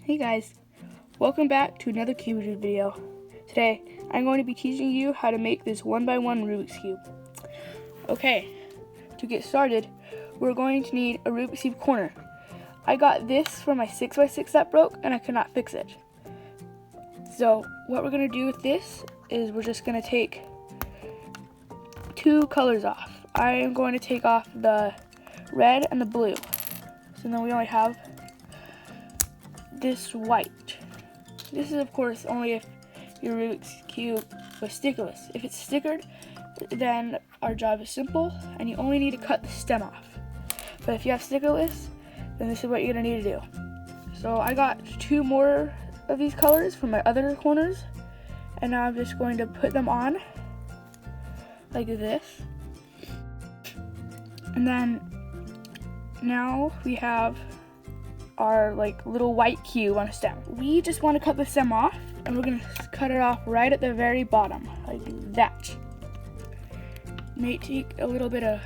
Hey guys, welcome back to another cube video. Today, I'm going to be teaching you how to make this 1x1 Rubik's Cube. Okay, to get started, we're going to need a Rubik's Cube corner. I got this from my 6x6 that broke and I could not fix it. So what we're going to do with this is we're just going to take two colors off. I am going to take off the red and the blue. So then we only have this white. This is of course only if your Rubik's Cube was stickerless. If it's stickered, then our job is simple and you only need to cut the stem off. But if you have stickerless, then this is what you're going to need to do. So I got two more of these colors from my other corners, and now I'm just going to put them on like this. And then now we have our little white cube on a stem. We just want to cut the stem off, and we're going to cut it off right at the very bottom, like that. It may take a little bit of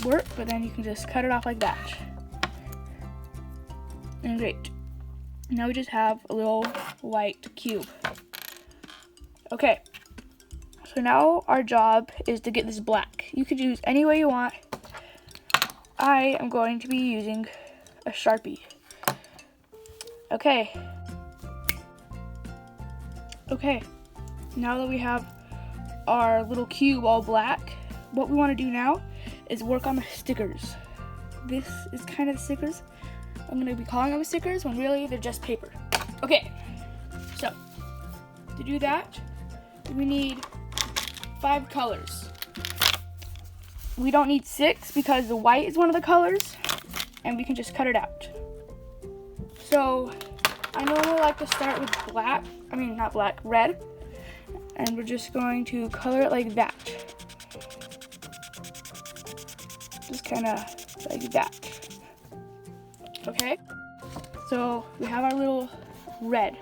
work, but then you can just cut it off like that. And great. Now we just have a little white cube. Okay, so now our job is to get this black. You could use any way you want. I am going to be using a Sharpie. Okay, now that we have our little cube all black, what we want to do now is work on the stickers. This is kind of the stickers. I'm going to be calling them stickers when really they're just paper. Okay, so to do that, we need 5 colors. We don't need 6 because the white is one of the colors, and we can just cut it out. So I normally like to start with red, and we're just going to color it like that. Just kind of like that. Okay, so we have our little red.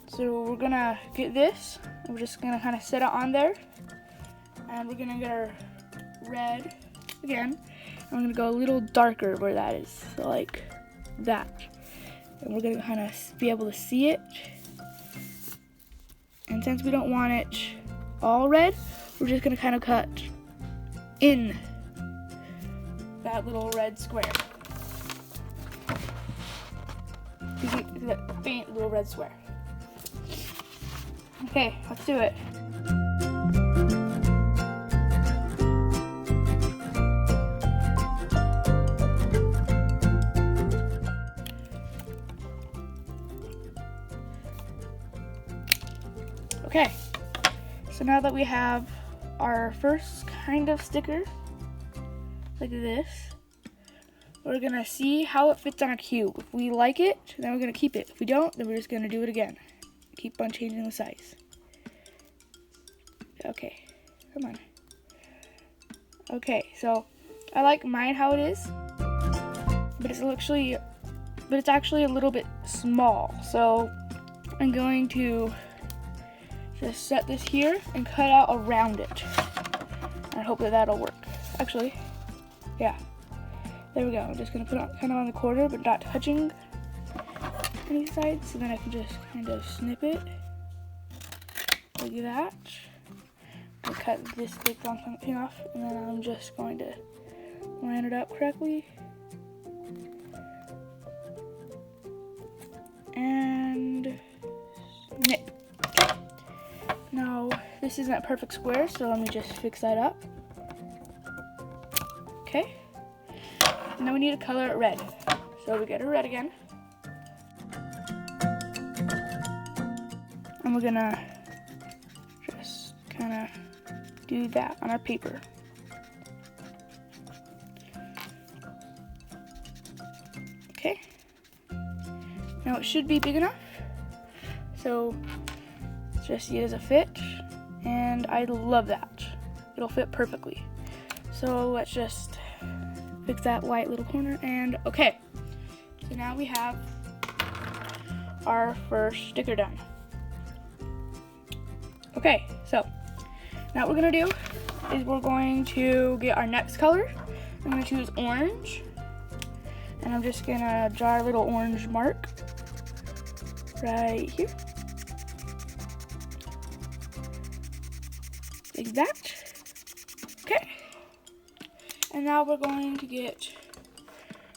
So we're gonna get this, and we're just gonna kind of set it on there, and we're gonna get our red again, and we're gonna go a little darker where that is, so like that. And we're gonna kind of be able to see it. And since we don't want it all red, we're just gonna kind of cut in that little red square. That faint little red square. Okay, let's do it. Okay, so now that we have our first kind of sticker, like this, we're gonna see how it fits on a cube. If we like it, then we're gonna keep it. If we don't, then we're just gonna do it again. Keep on changing the size. Okay, come on. Okay, so I like mine how it is, but it's actually a little bit small. So I'm going to just set this here and cut out around it. I hope that that'll work. Actually, yeah. There we go. I'm just going to put it kind of on the corner, but not touching any sides. So then I can just kind of snip it like that. I'll cut this big thing off, and then I'm just going to line it up correctly. And snip. Now, this isn't a perfect square, so let me just fix that up. Okay. Now we need to color it red. So we get a red again. And we're gonna just kind of do that on our paper. Okay. Now it should be big enough. So just see it as a fit, and I love that. It'll fit perfectly. So let's just fix that white little corner, and okay. So now we have our first sticker done. Okay, so now what we're gonna do is we're going to get our next color. I'm gonna choose orange, and I'm just gonna draw a little orange mark right here. Like that. Okay. And now we're going to get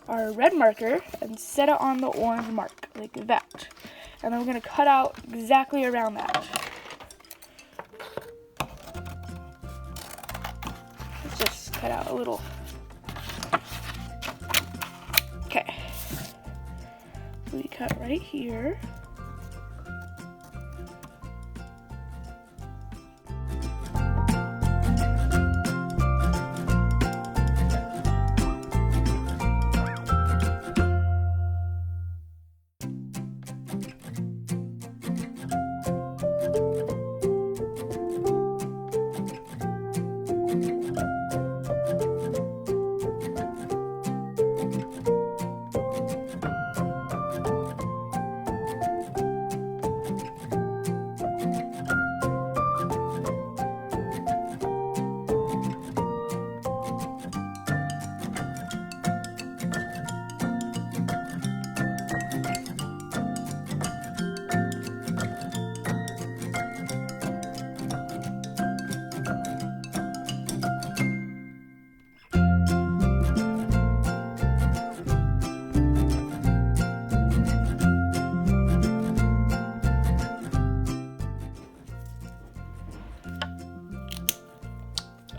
our red marker and set it on the orange mark, like that. And then we're going to cut out exactly around that. Let's just cut out a little. Okay. We cut right here.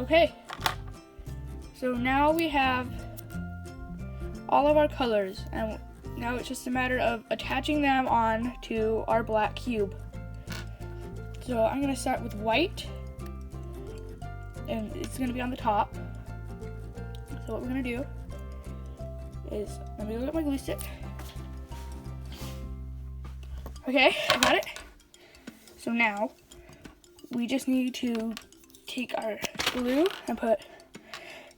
Okay, so now we have all of our colors, and now it's just a matter of attaching them on to our black cube. So I'm going to start with white, and it's going to be on the top. So what we're going to do is, let me look at my glue stick. Okay, I got it. So now we just need to take our glue and put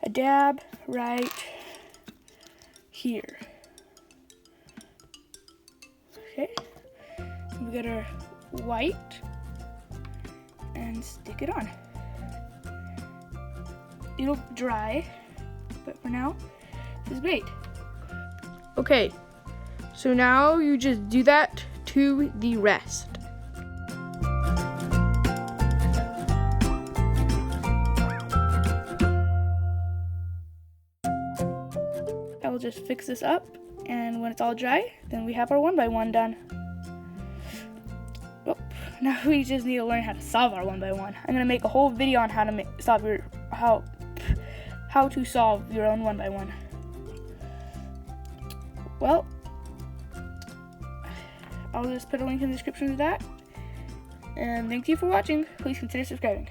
a dab right here. Okay, we get our white and stick it on. It'll dry, but for now, this is great. Okay, so now you just do that to the rest. I'll just fix this up, and when it's all dry, then we have our 1x1 done. Oh, now we just need to learn how to solve our 1x1. I'm gonna make a whole video on how to solve your how to solve your own 1x1. Well, I'll just put a link in the description to that. And thank you for watching. Please consider subscribing.